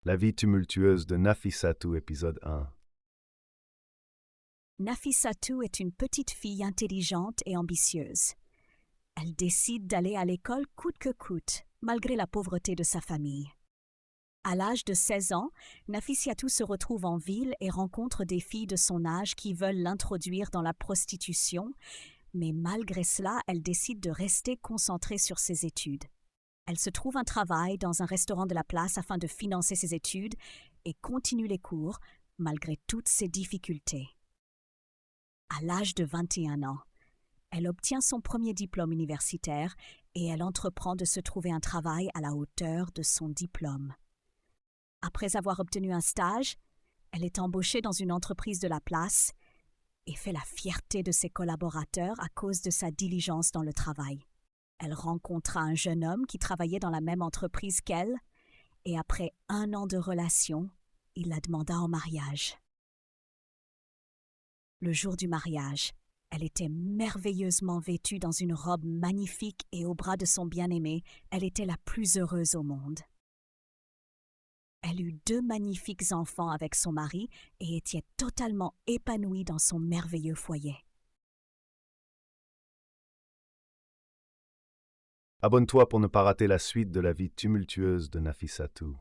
La vie tumultueuse de Nafissatou, épisode 1. Nafissatou est une petite fille intelligente et ambitieuse. Elle décide d'aller à l'école coûte que coûte, malgré la pauvreté de sa famille. À l'âge de 16 ans, Nafissatou se retrouve en ville et rencontre des filles de son âge qui veulent l'introduire dans la prostitution, mais malgré cela, elle décide de rester concentrée sur ses études. Elle se trouve un travail dans un restaurant de la place afin de financer ses études et continue les cours, malgré toutes ses difficultés. À l'âge de 21 ans, elle obtient son premier diplôme universitaire et elle entreprend de se trouver un travail à la hauteur de son diplôme. Après avoir obtenu un stage, elle est embauchée dans une entreprise de la place et fait la fierté de ses collaborateurs à cause de sa diligence dans le travail. Elle rencontra un jeune homme qui travaillait dans la même entreprise qu'elle et après 1 an de relation, il la demanda en mariage. Le jour du mariage, elle était merveilleusement vêtue dans une robe magnifique et au bras de son bien-aimé, elle était la plus heureuse au monde. Elle eut 2 magnifiques enfants avec son mari et était totalement épanouie dans son merveilleux foyer. Abonne-toi pour ne pas rater la suite de la vie tumultueuse de Nafissatou.